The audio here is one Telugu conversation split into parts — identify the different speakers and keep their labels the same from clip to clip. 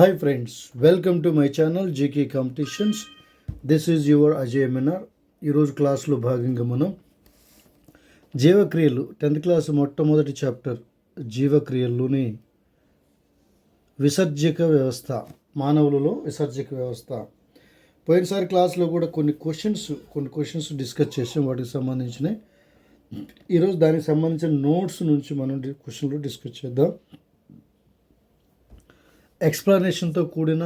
Speaker 1: Hi friends, welcome to my channel GK Competitions. This is your Ajay Minar. ఈరోజు క్లాస్లో భాగంగా మనం జీవక్రియలు 10th క్లాస్ మొట్టమొదటి చాప్టర్ జీవక్రియల్లోని విసర్జక వ్యవస్థ, మానవులలో విసర్జక వ్యవస్థ. పోయినసారి క్లాస్లో కూడా కొన్ని క్వశ్చన్స్ డిస్కస్ చేసాం, వాటికి సంబంధించినవి. ఈరోజు దానికి సంబంధించిన నోట్స్ నుంచి మనం క్వశ్చన్లు డిస్కస్ చేద్దాం. ఎక్స్ప్లెనేషన్తో కూడిన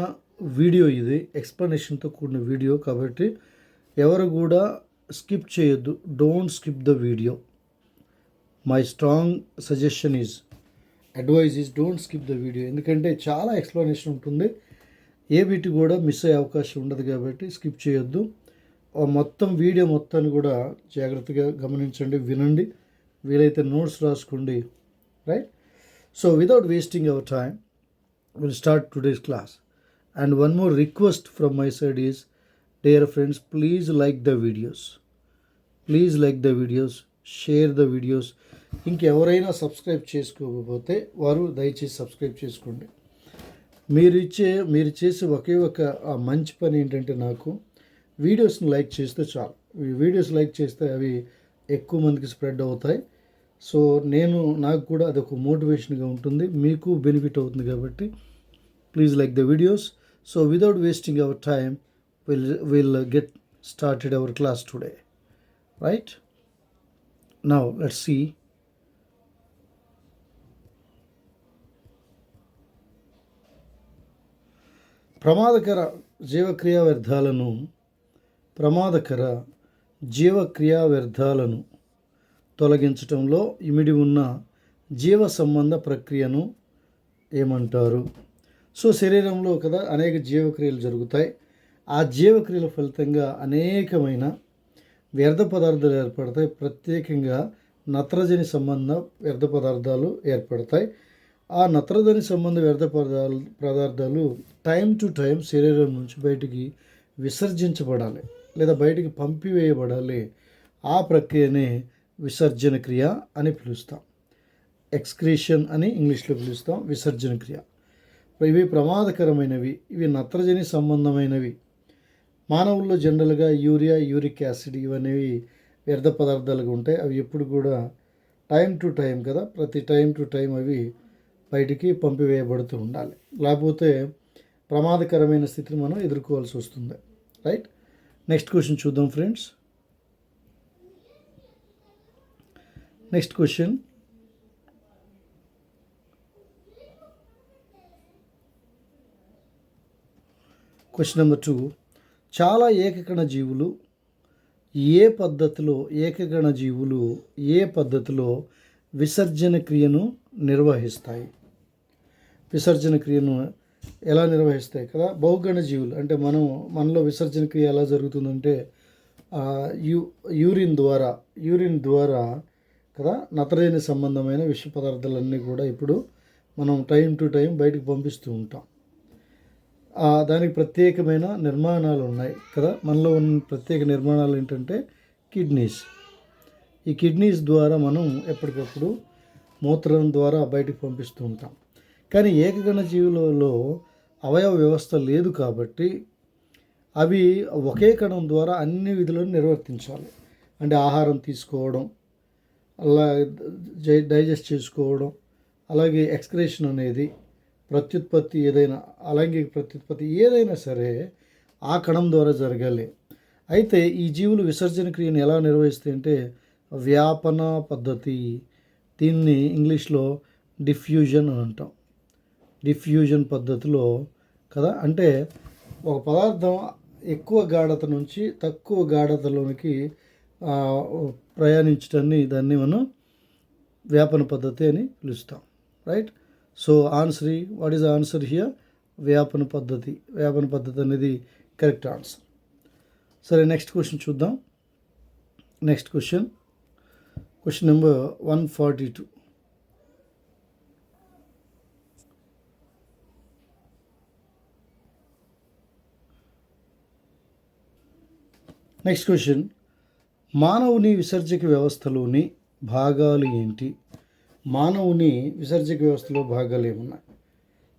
Speaker 1: వీడియో ఇది, ఎక్స్ప్లెనేషన్తో కూడిన వీడియో కాబట్టి ఎవరు కూడా స్కిప్ చేయొద్దు. Don't skip the video. My strong suggestion advise is don't skip the video. ఎందుకంటే చాలా ఎక్స్ప్లెనేషన్ ఉంటుంది, ఏ బిట్ కూడా మిస్ అయ్యే అవకాశం ఉండదు కాబట్టి స్కిప్ చేయొద్దు. మొత్తం వీడియో మొత్తాన్ని కూడా జాగ్రత్తగా గమనించండి, వినండి, వీలైతే నోట్స్ రాసుకోండి. Right? So without wasting hour time, we'll start today's class. And one more request from my side is, dear friends, please like the videos. Please like the videos, share the videos. ఇంకెవరైనా సబ్స్క్రైబ్ చేసుకోకపోతే వారు దయచేసి సబ్స్క్రైబ్ చేసుకోండి. మీరు చేసే ఒకే ఒక మంచి పని ఏంటంటే, నాకు వీడియోస్ని లైక్ చేస్తే చాలు. ఈ వీడియోస్ లైక్ చేస్తే అవి ఎక్కువ మందికి స్ప్రెడ్ అవుతాయి. సో నాకు కూడా అదొక మోటివేషన్గా ఉంటుంది, మీకు బెనిఫిట్ అవుతుంది కాబట్టి please like the videos. So without wasting hour time, we'll get started our class today. Right? Now let's see. ప్రమాదకర జీవక్రియా వ్యర్థాలను తొలగించటంలో ఇమిడి ఉన్న జీవ సంబంధ ప్రక్రియను ఏమంటారు? సో శరీరంలో కదా అనేక జీవక్రియలు జరుగుతాయి. ఆ జీవక్రియల ఫలితంగా అనేకమైన వ్యర్థ పదార్థాలు ఏర్పడతాయి. ప్రత్యేకంగా నత్రజని సంబంధ వ్యర్థ పదార్థాలు ఏర్పడతాయి. ఆ నత్రజని సంబంధ వ్యర్థ పదార్థాలు టైం టు టైం శరీరం నుంచి బయటికి విసర్జించబడాలి లేదా బయటికి పంపివేయబడాలి. ఆ ప్రక్రియనే విసర్జన క్రియ అని పిలుస్తాం. ఎక్స్క్రీషన్ అని ఇంగ్లీష్లో పిలుస్తాం, విసర్జన క్రియ. ఇవి ప్రమాదకరమైనవి, ఇవి నత్రజని సంబంధమైనవి. మానవుల్లో జనరల్గా యూరియా, యూరిక్ యాసిడ్ ఇవనేవి వ్యర్థ పదార్థాలుగా ఉంటాయి. అవి ఎప్పుడు కూడా టైం టు టైం కదా, ప్రతి టైం టు టైం అవి బయటికి పంపివేయబడుతూ ఉండాలి. లేకపోతే ప్రమాదకరమైన స్థితిని మనం ఎదుర్కోవాల్సి వస్తుంది. రైట్? నెక్స్ట్ క్వశ్చన్ చూద్దాం friends. Next question, question number 2. చాలా ఏకకణ జీవులు ఏ పద్ధతిలో విసర్జన క్రియను నిర్వహిస్తాయి? విసర్జన క్రియను ఎలా నిర్వహిస్తాయి కదా? బహుగణ జీవులు అంటే మనలో విసర్జన క్రియ ఎలా జరుగుతుందంటే, యూరిన్ ద్వారా కదా నత్రజని సంబంధమైన విష పదార్థాలన్నీ కూడా ఇప్పుడు మనం టైం టు టైం బయటకు పంపిస్తూ ఉంటాం. దానికి ప్రత్యేకమైన నిర్మాణాలు ఉన్నాయి కదా. మనలో ఉన్న ప్రత్యేక నిర్మాణాలు ఏంటంటే కిడ్నీస్. ఈ కిడ్నీస్ ద్వారా మనం ఎప్పటికప్పుడు మూత్రం ద్వారా బయటకు పంపిస్తూ ఉంటాం. కానీ ఏకగణ జీవులలో అవయవ వ్యవస్థ లేదు కాబట్టి అవి ఒకే కణం ద్వారా అన్ని విధులను నిర్వర్తించాలి. అంటే ఆహారం తీసుకోవడం, అలా డైజెస్ట్ చేసుకోవడం, అలాగే ఎక్స్క్రేషన్ అనేది, ప్రత్యుత్పత్తి ఏదైనా, అలైంగిక ప్రత్యుత్పత్తి ఏదైనా సరే ఆ కణం ద్వారా జరగాలి. అయితే ఈ జీవులు విసర్జన క్రియను ఎలా నిర్వహిస్తాయి అంటే వ్యాపన పద్ధతి. దీన్ని ఇంగ్లీష్లో డిఫ్యూజన్ అని అంటాం. డిఫ్యూజన్ పద్ధతిలో కదా, అంటే ఒక పదార్థం ఎక్కువ గాఢత నుంచి తక్కువ గాఢతలోనికి ప్రయాణించడాన్ని దాన్ని మనం వ్యాపన పద్ధతి అని పిలుస్తాం. Right? So what is the answer here? వ్యాపన పద్ధతి అనేది కరెక్ట్ ఆన్సర్. సరే, నెక్స్ట్ క్వశ్చన్ చూద్దాం. Next question number 142. Next question, మానవుని విసర్జక వ్యవస్థలోని భాగాలు ఏంటి? మానవుని విసర్జక వ్యవస్థలో భాగాలు ఏమున్నాయి?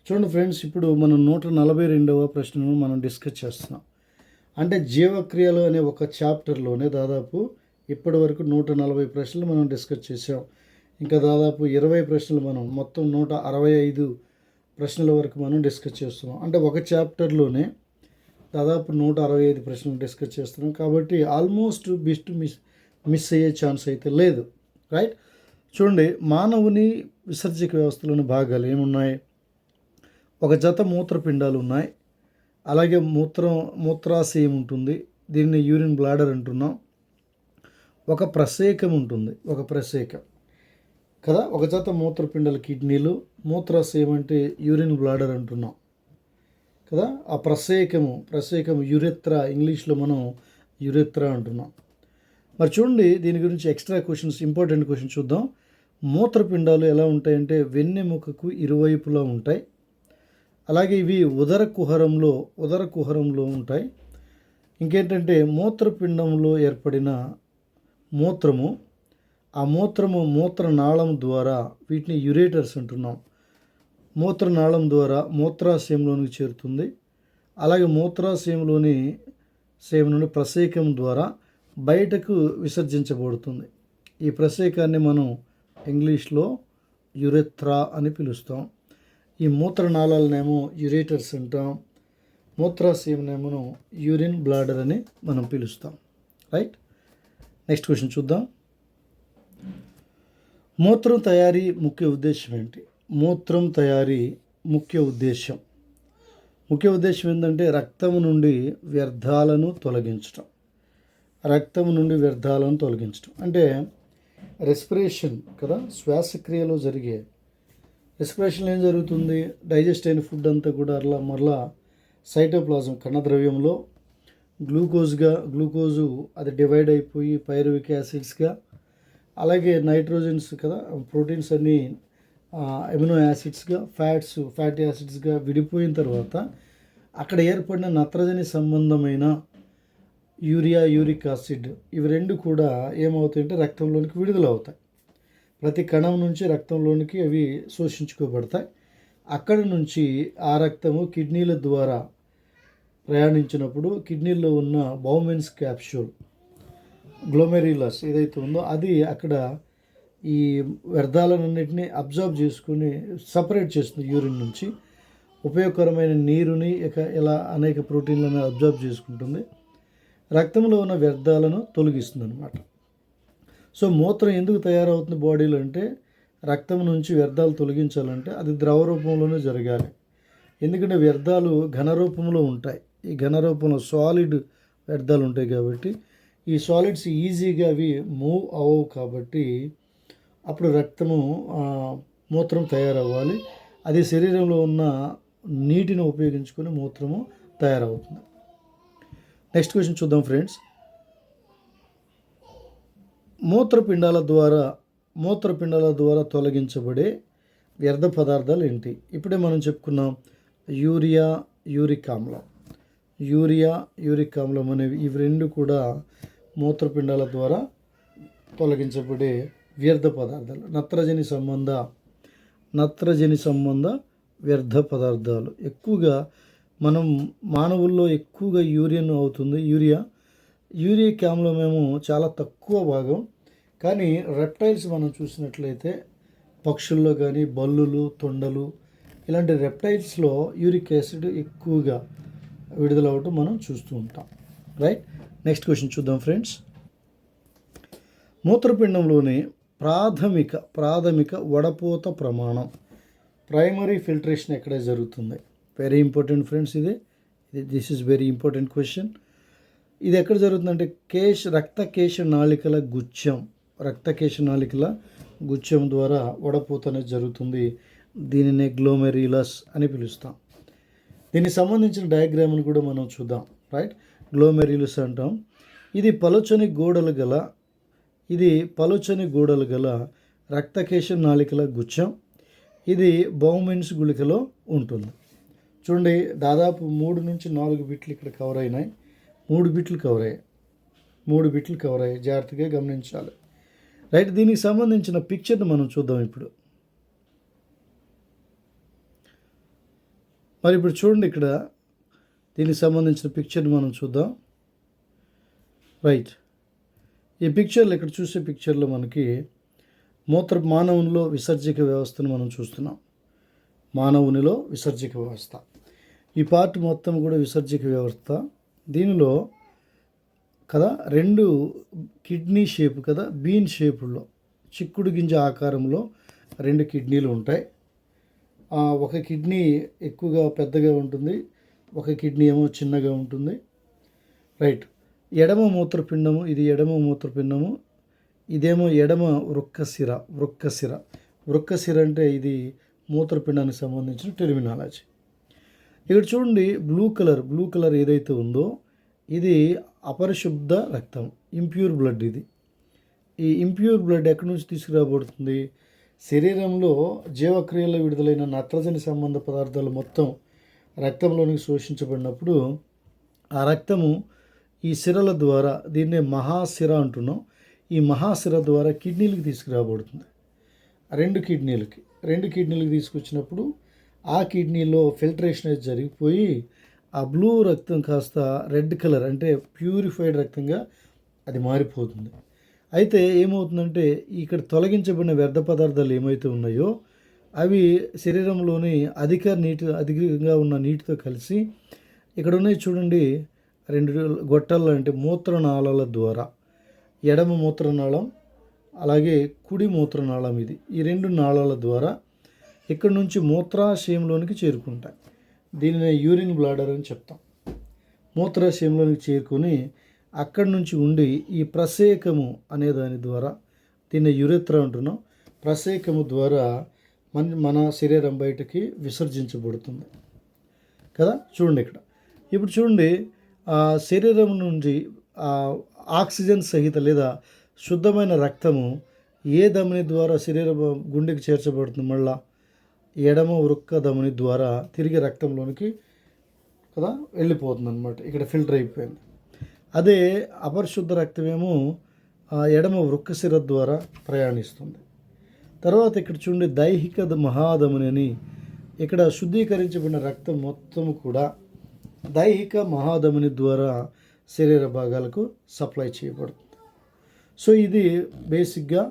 Speaker 1: చూడండి ఫ్రెండ్స్, ఇప్పుడు మనం 142వ ప్రశ్నను మనం డిస్కస్ చేస్తున్నాం. అంటే జీవక్రియలు అనే ఒక చాప్టర్లోనే దాదాపు ఇప్పటి వరకు 140 ప్రశ్నలు మనం డిస్కస్ చేసాం. ఇంకా దాదాపు 20 ప్రశ్నలు మనం మొత్తం 165 ప్రశ్నల వరకు మనం డిస్కస్ చేస్తున్నాం. అంటే ఒక చాప్టర్లోనే దాదాపు 165 ప్రశ్నలు డిస్కస్ చేస్తున్నాం. కాబట్టి ఆల్మోస్ట్ మిస్ అయ్యే ఛాన్స్ అయితే లేదు. రైట్. చూడండి, మానవుని విసర్జక వ్యవస్థలోని భాగాలు ఏమున్నాయి? ఒక జత మూత్రపిండాలు ఉన్నాయి. అలాగే మూత్రాశయం ఉంటుంది, దీన్ని యూరిన్ బ్లాడర్ అంటున్నాం. ఒక ప్రసేకం ఉంటుంది, ఒక ప్రసేకం కదా. ఒక జత మూత్రపిండాలు కిడ్నీలు, మూత్రాశయం అంటే యూరిన్ బ్లాడర్ అంటున్నాం కదా. ఆ ప్రసేకము యురెత్రా, ఇంగ్లీష్లో మనం యురెత్రా అంటున్నాం. మరి చూడండి, దీని గురించి ఎక్స్ట్రా క్వశ్చన్స్, ఇంపార్టెంట్ క్వశ్చన్ చూద్దాం. మూత్రపిండాలు ఎలా ఉంటాయంటే వెన్నెముకకు ఇరువైపులా ఉంటాయి. అలాగే ఇవి ఉదర కుహరంలో ఉంటాయి. ఇంకేంటంటే మూత్రపిండంలో ఏర్పడిన మూత్రము, ఆ మూత్రనాళం ద్వారా, వీటిని యురేటర్స్ అంటున్నాం, మూత్రనాళం ద్వారా మూత్రాశయంలోనికి చేరుతుంది. అలాగే మూత్రాశయంలోని నుండి ప్రసేకం ద్వారా బయటకు విసర్జించబడుతుంది. ఈ ప్రసేకాన్ని మనం ఇంగ్లీష్లో యురెత్రా అని పిలుస్తాం. ఈ మూత్రనాళాలనేమో యురేటర్స్ అంటాం, మూత్రాశయంనేమో యూరిన్ బ్లాడర్ అని మనం పిలుస్తాం. రైట్. నెక్స్ట్ క్వశ్చన్ చూద్దాం. మూత్రం తయారీ ముఖ్య ఉద్దేశం ఏంటి? మూత్రం తయారీ ముఖ్య ఉద్దేశం ఏంటంటే రక్తం నుండి వ్యర్థాలను తొలగించటం. అంటే రెస్పిరేషన్ కదా, శ్వాసక్రియలో జరిగే రెస్పిరేషన్లో ఏం జరుగుతుంది? డైజెస్ట్ అయిన ఫుడ్ అంతా కూడా మరలా సైటోప్లాజం కణద్రవ్యంలో గ్లూకోజు అది డివైడ్ అయిపోయి పైరువిక్ యాసిడ్స్గా, అలాగే నైట్రోజన్స్ కదా, ప్రోటీన్స్ అన్నీ ఎమినో యాసిడ్స్గా, ఫ్యాటీ యాసిడ్స్గా విడిపోయిన తర్వాత అక్కడ ఏర్పడిన నత్రజని సంబంధమైన యూరియా, యూరిక్ యాసిడ్, ఇవి రెండు కూడా ఏమవుతాయంటే రక్తంలోనికి విడుదల అవుతాయి. ప్రతి కణం నుంచి రక్తంలోనికి అవి శోషించుకోబడతాయి. అక్కడి నుంచి ఆ రక్తము కిడ్నీల ద్వారా ప్రయాణించినప్పుడు కిడ్నీలో ఉన్న బౌమెన్స్ క్యాప్సూల్, గ్లోమెరులస్ ఏదైతే ఉందో అది అక్కడ ఈ వ్యర్థాలన్నింటినీ అబ్జార్బ్ చేసుకుని సపరేట్ చేస్తుంది. యూరిన్ నుంచి ఉపయోగకరమైన నీరుని ఇలా అనేక ప్రోటీన్లను అబ్జార్బ్ చేసుకుంటుంది. రక్తంలో ఉన్న వ్యర్థాలను తొలగిస్తుంది అన్నమాట. సో మూత్రం ఎందుకు తయారవుతుంది బాడీలో అంటే, రక్తం నుంచి వ్యర్థాలు తొలగించాలంటే అది ద్రవ రూపంలోనే జరగాలి. ఎందుకంటే వ్యర్థాలు ఘన రూపంలో ఉంటాయి. ఈ ఘన రూపంలో సాలిడ్ వ్యర్థాలు ఉంటాయి కాబట్టి ఈ సాలిడ్స్ ఈజీగా అవి మూవ్ అవ్వవు. కాబట్టి అప్పుడు మూత్రం తయారవ్వాలి. అది శరీరంలో ఉన్న నీటిని ఉపయోగించుకొని మూత్రము తయారవుతుంది. నెక్స్ట్ క్వశ్చన్ చూద్దాం ఫ్రెండ్స్. మూత్రపిండాల ద్వారా తొలగించబడే వ్యర్థ పదార్థాలు ఏంటి? ఇప్పుడే మనం చెప్పుకున్నాం యూరిక్ ఆమ్లం అనేవి, ఇవి రెండు కూడా మూత్రపిండాల ద్వారా తొలగించబడే వ్యర్థ పదార్థాలు. నత్రజని సంబంధ వ్యర్థ పదార్థాలు ఎక్కువగా మానవుల్లో ఎక్కువగా యూరియన్ అవుతుంది. యూరిక్ ఆమ్లం ఏమో చాలా తక్కువ భాగం. కానీ రెప్టైల్స్ మనం చూసినట్లయితే పక్షుల్లో కానీ బల్లులు, తొండలు ఇలాంటి రెప్టైల్స్లో యూరిక్ యాసిడ్ ఎక్కువగా విడుదలవటం మనం చూస్తూ ఉంటాం. రైట్. నెక్స్ట్ క్వశ్చన్ చూద్దాం ఫ్రెండ్స్. మూత్రపిండంలోని ప్రాథమిక వడపోత ప్రమాణం, ప్రైమరీ ఫిల్టరేషన్ ఎక్కడ జరుగుతుంది? Very important friends. This is very important question. ఇది ఎక్కడ జరుగుతుందంటే రక్తకేశ నాళికల గుచ్ఛం ద్వారా వడపోత అనేది జరుగుతుంది. దీనినే గ్లోమెరులస్ అని పిలుస్తాం. దీనికి సంబంధించిన డయాగ్రామ్ని కూడా మనం చూద్దాం. రైట్. గ్లోమెరులస్ అంటాం. ఇది పలుచని గోడలు గల రక్తకేశ నాళికల గుచ్ఛం. ఇది బౌమెన్స్ గుళికలో ఉంటుంది. చూడండి, దాదాపు 3 నుంచి 4 బిట్లు ఇక్కడ కవర్ అయినాయి. 3 బిట్లు కవర్ అయ్యాయి. జాగ్రత్తగా గమనించాలి. రైట్. దీనికి సంబంధించిన పిక్చర్ని మనం చూద్దాం ఇప్పుడు. మరి ఇప్పుడు చూడండి, ఇక్కడ దీనికి సంబంధించిన పిక్చర్ని మనం చూద్దాం. రైట్, ఈ పిక్చర్లో ఇక్కడ చూసే పిక్చర్లో మనకి మానవునిలో విసర్జక వ్యవస్థను మనం చూస్తున్నాం. మానవునిలో విసర్జక వ్యవస్థ, ఈ పార్ట్ మొత్తం కూడా విసర్జక వ్యవస్థ. దీనిలో కదా 2 కిడ్నీ షేప్ కదా, బీన్ షేపులో చిక్కుడు గింజ ఆకారంలో 2 కిడ్నీలు ఉంటాయి. ఒక కిడ్నీ ఎక్కువగా పెద్దగా ఉంటుంది, ఒక కిడ్నీ ఏమో చిన్నగా ఉంటుంది. రైట్, ఎడమ మూత్రపిండము, ఇది ఎడమ మూత్రపిండము, ఇదేమో ఎడమ వృక్కశిర. వృక్కశిర అంటే ఇది మూత్రపిండానికి సంబంధించిన టెర్మినాలజీ. ఇక్కడ చూడండి, బ్లూ కలర్ ఏదైతే ఉందో ఇది అపరిశుద్ధ రక్తం, ఇంప్యూర్ బ్లడ్. ఇది ఈ ఇంప్యూర్ బ్లడ్ ఎక్కడి నుంచి తీసుకురాబడుతుంది? శరీరంలో జీవక్రియలో విడుదలైన నత్రజని సంబంధ పదార్థాలు మొత్తం రక్తంలోనికి శోషించబడినప్పుడు ఆ రక్తము ఈ సిరల ద్వారా, దీన్నే మహాశిర అంటున్నాం, ఈ మహాశిర ద్వారా కిడ్నీలకు తీసుకురాబడుతుంది. 2 కిడ్నీలకు తీసుకొచ్చినప్పుడు ఆ కిడ్నీలో ఫిల్టరేషన్ అయితే జరిగిపోయి ఆ బ్లూ రక్తం కాస్త రెడ్ కలర్ అంటే ప్యూరిఫైడ్ రక్తంగా అది మారిపోతుంది. అయితే ఏమవుతుందంటే ఇక్కడ తొలగించబడిన వ్యర్థ పదార్థాలు ఏమైతే ఉన్నాయో అవి శరీరంలోని అధికంగా ఉన్న నీటితో కలిసి ఇక్కడ ఉన్నాయి చూడండి, 2 గొట్టాలు అంటే మూత్రనాళాల ద్వారా, ఎడమ మూత్రనాళం అలాగే కుడి మూత్రనాళం, ఈ 2 నాళాల ద్వారా ఇక్కడ నుంచి మూత్రాశయంలోనికి చేరుకుంటాయి. దీనిని యూరిన్ బ్లాడర్ అని చెప్తాం. మూత్రాశయంలోనికి చేరుకొని అక్కడి నుంచి ఉండి ఈ ప్రసేకము అనే దాని ద్వారా, దీన్ని యురెత్రా అంటున్నాం, ప్రసేకము ద్వారా మన శరీరం బయటకి విసర్జించబడుతుంది కదా. చూడండి ఇక్కడ, ఇప్పుడు చూడండి, శరీరం నుంచి ఆక్సిజన్ సహిత లేదా శుద్ధమైన రక్తము ఏ ధమని ద్వారా గుండెకి చేర్చబడుతుంది? మళ్ళా ఎడమ వృక్క ధమని ద్వారా తిరిగి రక్తంలోనికి కదా వెళ్ళిపోతుంది అనమాట. ఇక్కడ ఫిల్టర్ అయిపోయింది. అదే అపరిశుద్ధ రక్తమేమో ఎడమ వృక్కశిర ద్వారా ప్రయాణిస్తుంది. తర్వాత ఇక్కడ చూడండి, దైహిక మహాధమని అని, ఇక్కడ శుద్ధీకరించబడిన రక్తం మొత్తం కూడా దైహిక మహాధమని ద్వారా శరీర భాగాలకు సప్లై చేయబడుతుంది. సో ఇది బేసిక్గా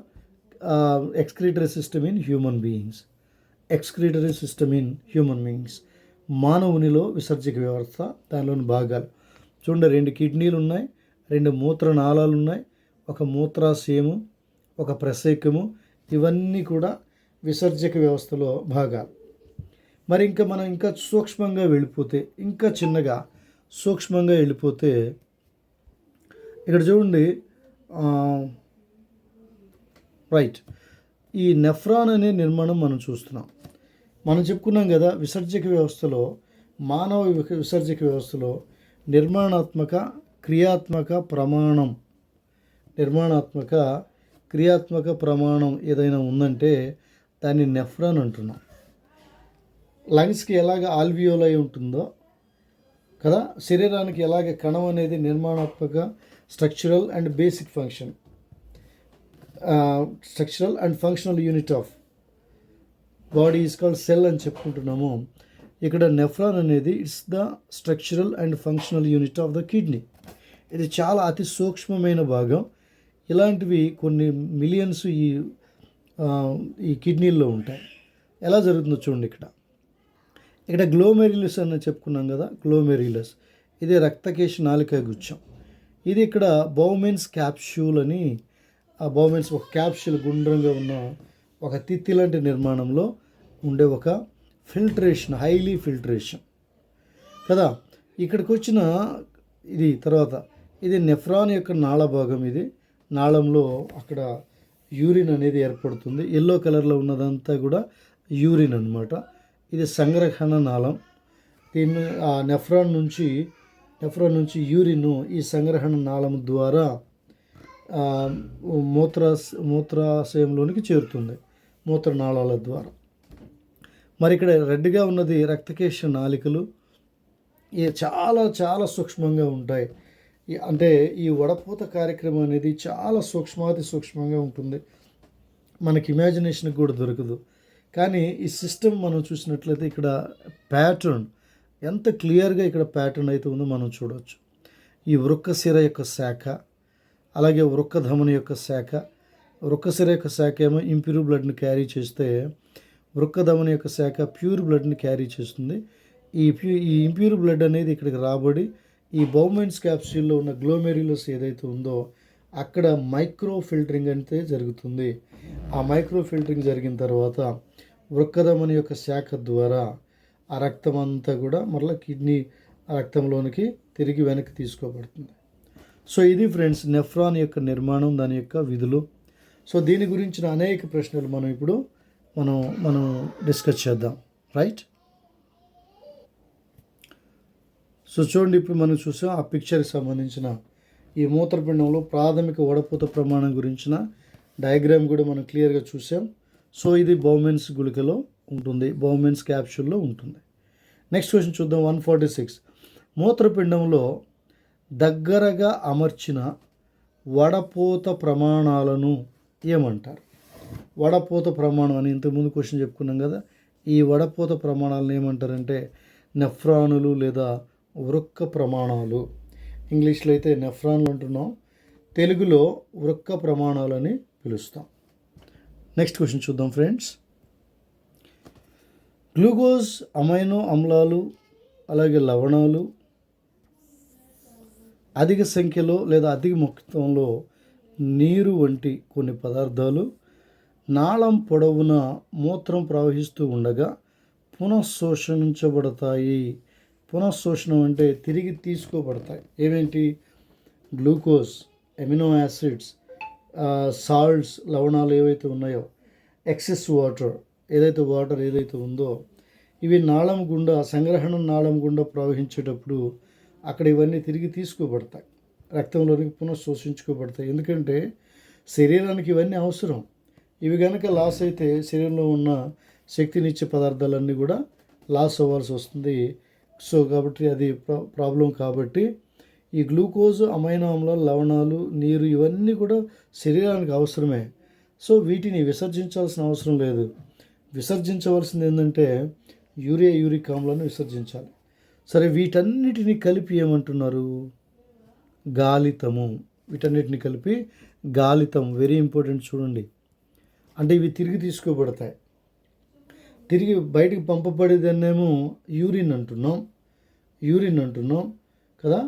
Speaker 1: excretory system in human beings. మానవునిలో విసర్జక వ్యవస్థ, దానిలోని భాగాలు చూడండి. 2 కిడ్నీలు ఉన్నాయి, 2 మూత్రనాళాలు ఉన్నాయి, ఒక మూత్రాశయము, ఒక ప్రసేకము, ఇవన్నీ కూడా విసర్జక వ్యవస్థలో భాగాలు. మరి మనం ఇంకా సూక్ష్మంగా వెళ్ళిపోతే, ఇంకా చిన్నగా సూక్ష్మంగా వెళ్ళిపోతే ఇక్కడ చూడండి, రైట్, ఈ నెఫ్రాన్ అనే నిర్మాణం మనం చూస్తున్నాం. మనం చెప్పుకున్నాం కదా, విసర్జక వ్యవస్థలో, మానవ విసర్జక వ్యవస్థలో నిర్మాణాత్మక క్రియాత్మక ప్రమాణం ఏదైనా ఉందంటే దాన్ని నెఫ్రాన్ అంటున్నాం. లంగ్స్కి ఎలాగ ఆల్వియోలై ఉంటుందో కదా, శరీరానికి ఎలాగ కణం అనేది నిర్మాణాత్మక structural and functional unit of body is called cell అని చెప్పుకుంటున్నాము. ఇక్కడ నెఫ్రాన్ అనేది it's the structural and functional unit of the kidney. ఇది చాలా అతి సూక్ష్మమైన భాగం. ఇలాంటివి కొన్ని మిలియన్స్ ఈ కిడ్నీల్లో ఉంటాయి. ఎలా జరుగుతుందో చూడండి. ఇక్కడ గ్లోమెరులస్ అని చెప్పుకున్నాం కదా, గ్లోమెరులస్ ఇది రక్తకేశ నాళికా గుచ్ఛం. ఇది ఇక్కడ బౌమెన్స్ క్యాప్సూల్ అని, ఆ బౌమెన్స్ ఒక క్యాప్సూల్ గుండ్రంగా ఉన్న ఒక తిత్తి లాంటి నిర్మాణంలో ఉండే ఒక ఫిల్టరేషన్, హైలీ ఫిల్టరేషన్ కదా. ఇక్కడికి వచ్చిన ఇది తర్వాత ఇది నెఫ్రాన్ యొక్క నాళ భాగం. ఇది నాళంలో అక్కడ యూరిన్ అనేది ఏర్పడుతుంది. ఎల్లో కలర్లో ఉన్నదంతా కూడా యూరిన్ అన్నమాట. ఇది సంగ్రహణ నాళం. దీన్ని ఆ నెఫ్రాన్ నుంచి యూరిన్ ఈ సంగ్రహణ నాళం ద్వారా మూత్రాశయంలోనికి చేరుతుంది, మూత్రనాళాల ద్వారా. మరి ఇక్కడ రెడ్గా ఉన్నది రక్తకేశ నాళికలు. చాలా చాలా సూక్ష్మంగా ఉంటాయి. అంటే ఈ వడపోత కార్యక్రమం అనేది చాలా సూక్ష్మాతి సూక్ష్మంగా ఉంటుంది, మనకి ఇమాజినేషన్కి కూడా దొరకదు. కానీ ఈ సిస్టమ్ మనం చూసినట్లయితే ఇక్కడ ప్యాటర్న్ ఎంత క్లియర్గా ఇక్కడ ప్యాటర్న్ అయితే ఉందో మనం చూడవచ్చు. ఈ వృక్కశిర యొక్క శాఖ, అలాగే వృక్కధమని యొక్క శాఖ. వృక్కశిర యొక్క శాఖ ఏమో ఇంప్యూర్ బ్లడ్ని క్యారీ చేస్తే, వృక్కధమని యొక్క శాఖ ప్యూర్ బ్లడ్ని క్యారీ చేస్తుంది. ఈ ఇంప్యూర్ బ్లడ్ అనేది ఇక్కడికి రాబడి ఈ బౌమెన్స్ క్యాప్సూల్లో ఉన్న గ్లోమెరులస్ ఏదైతే ఉందో అక్కడ మైక్రో ఫిల్టరింగ్ అయితే జరుగుతుంది. ఆ మైక్రో ఫిల్టరింగ్ జరిగిన తర్వాత వృక్కధమని యొక్క శాఖ ద్వారా ఆ రక్తం అంతా కూడా మరలా కిడ్నీ రక్తంలోనికి తిరిగి వెనక్కి తీసుకోబడుతుంది. సో ఇది ఫ్రెండ్స్ నెఫ్రాన్ యొక్క నిర్మాణం, దాని యొక్క విధులు. సో దీని గురించిన అనేక ప్రశ్నలు మనం డిస్కస్ చేద్దాం. రైట్. సో చూడండి, ఇప్పుడు మనం చూసాం ఆ పిక్చర్కి సంబంధించిన ఈ మూత్రపిండంలో ప్రాథమిక వడపోత ప్రమాణం గురించిన డయాగ్రామ్ కూడా మనం క్లియర్గా చూసాం. సో ఇది బౌమెన్స్ గుళికలో ఉంటుంది, బౌమెన్స్ క్యాప్సూల్లో ఉంటుంది. నెక్స్ట్ క్వశ్చన్ చూద్దాం. 146. మూత్రపిండంలో దగ్గరగా అమర్చిన వడపోత ప్రమాణాలను ఏమంటారు? వడపోత ప్రమాణం అని ఇంతకుముందు క్వశ్చన్ చెప్పుకున్నాం కదా. ఈ వడపోత ప్రమాణాలను ఏమంటారంటే నెఫ్రానులు లేదా వృక్క ప్రమాణాలు. ఇంగ్లీష్లో అయితే నెఫ్రాన్లు అంటున్నాం, తెలుగులో వృక్క ప్రమాణాలని పిలుస్తాం. నెక్స్ట్ క్వశ్చన్ చూద్దాం ఫ్రెండ్స్. గ్లూకోజ్, అమైనో ఆమ్లాలు, అలాగే లవణాలు అధిక సంఖ్యలో లేదా అధిక మొత్తంలో నీరు వంటి కొన్ని పదార్థాలు నాళం పొడవున మూత్రం ప్రవహిస్తూ ఉండగా పునఃశోషించబడతాయి. పునఃశోషణం అంటే తిరిగి తీసుకోబడతాయి. ఏమేంటి? గ్లూకోజ్, ఎమినో యాసిడ్స్, సాల్ట్స్, లవణాలు ఏవైతే ఉన్నాయో, ఎక్సెస్ వాటర్ ఏదైతే ఉందో ఇవి నాళం గుండా, సంగ్రహణ నాళం గుండా ప్రవహించేటప్పుడు అక్కడ ఇవన్నీ తిరిగి తీసుకోబడతాయి, రక్తంలోనికి పునఃశోషించుకోబడతాయి. ఎందుకంటే శరీరానికి ఇవన్నీ అవసరం. ఇవి కనుక లాస్ అయితే శరీరంలో ఉన్న శక్తినిచ్చే పదార్థాలన్నీ కూడా లాస్ అవ్వాల్సి వస్తుంది. సో కాబట్టి అది ప్రాబ్లం. కాబట్టి ఈ గ్లూకోజ్, అమైనో ఆమ్లాలు, లవణాలు, నీరు ఇవన్నీ కూడా శరీరానికి అవసరమే. సో వీటిని విసర్జించాల్సిన అవసరం లేదు. విసర్జించవలసింది ఏంటంటే యూరిక్ ఆమ్లాన్ని విసర్జించాలి. సరే, వీటన్నిటిని కలిపి ఏమంటున్నారు? గాలితము. వీటన్నిటిని కలిపి గాలితం. వెరీ ఇంపార్టెంట్ చూడండి. అంటే ఇవి తిరిగి తీసుకోబడతాయి. తిరిగి బయటికి పంపబడేదాన్నేమో యూరిన్ అంటున్నాం కదా.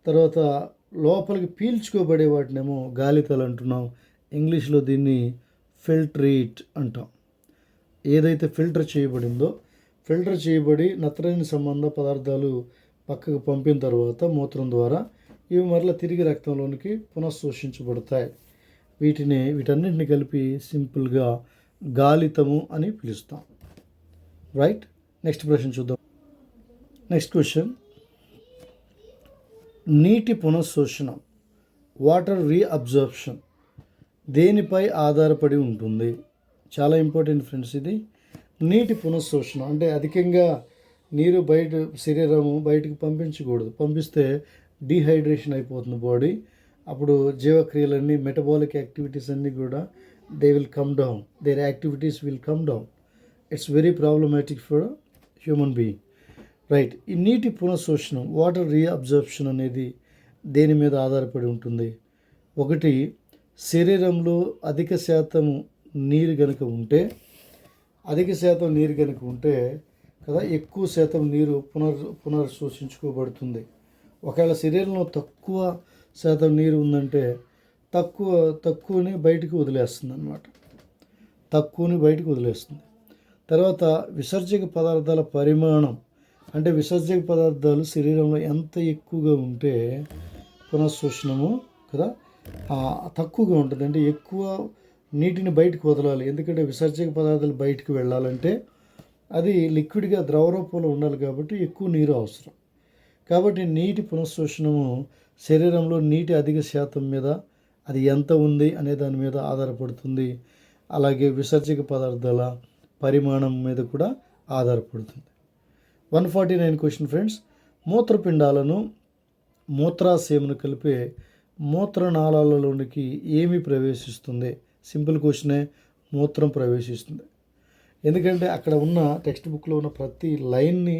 Speaker 1: తర్వాత లోపలికి పీల్చుకోబడే వాటినేమో గాలితలు అంటున్నాం. ఇంగ్లీష్లో దీన్ని ఫిల్ట్రేట్ అంటాం. ఏదైతే ఫిల్టర్ చేయబడి నత్రజని సంబంధ పదార్థాలు పక్కకు పంపిన తర్వాత మూత్రం ద్వారా ఇవి మరలా తిరిగి రక్తంలోనికి పునఃశోషించబడతాయి. వీటన్నిటిని కలిపి సింపుల్గా గాలితము అని పిలుస్తాం. రైట్. నెక్స్ట్ ప్రశ్న చూద్దాం. Next question. నీటి పునఃశోషణం, వాటర్ రీఅబ్జార్ప్షన్ దేనిపై ఆధారపడి ఉంటుంది? చాలా ఇంపార్టెంట్ ఫ్రెండ్స్ ఇది. నీటి పునఃశోషణం అంటే అధికంగా నీరు శరీరము బయటకు పంపించకూడదు. పంపిస్తే డీహైడ్రేషన్ అయిపోతుంది బాడీ. అప్పుడు జీవక్రియలన్నీ, మెటబాలిక్ యాక్టివిటీస్ అన్నీ కూడా there activities will come down. It's very problematic for human being. Right. ఈ నీటి పునఃశోషణం, వాటర్ రీఅబ్జార్ప్షన్ అనేది దేని మీద ఆధారపడి ఉంటుంది? ఒకటి, శరీరంలో అధిక శాతం నీరు కనుక ఉంటే కదా, ఎక్కువ శాతం నీరు పునర్శోషించుకోబడుతుంది. ఒకవేళ శరీరంలో తక్కువ శాతం నీరు ఉందంటే తక్కువని బయటికి వదిలేస్తుంది. తర్వాత విసర్జక పదార్థాల పరిమాణం, అంటే విసర్జక పదార్థాలు శరీరంలో ఎంత ఎక్కువగా ఉంటే పునఃశోషణము కదా తక్కువగా ఉంటుంది. అంటే ఎక్కువ నీటిని బయటకు వదలాలి. ఎందుకంటే విసర్జక పదార్థాలు బయటకు వెళ్ళాలంటే అది లిక్విడ్గా ద్రవ రూపంలో ఉండాలి, కాబట్టి ఎక్కువ నీరు అవసరం. కాబట్టి నీటి పునఃశోషణము శరీరంలో నీటి అధిక శాతం మీద, అది ఎంత ఉంది అనే దాని మీద ఆధారపడుతుంది. అలాగే విసర్జక పదార్థాల పరిమాణం మీద కూడా ఆధారపడుతుంది. 149 క్వశ్చన్ ఫ్రెండ్స్. మూత్రపిండాలను మూత్రాశయమును కలిపే మూత్రనాళాలలోనికి ఏమి ప్రవేశిస్తుంది? సింపుల్ క్వశ్చనే, మూత్రం ప్రవేశిస్తుంది. ఎందుకంటే అక్కడ ఉన్న టెక్స్ట్ బుక్లో ఉన్న ప్రతి లైన్ని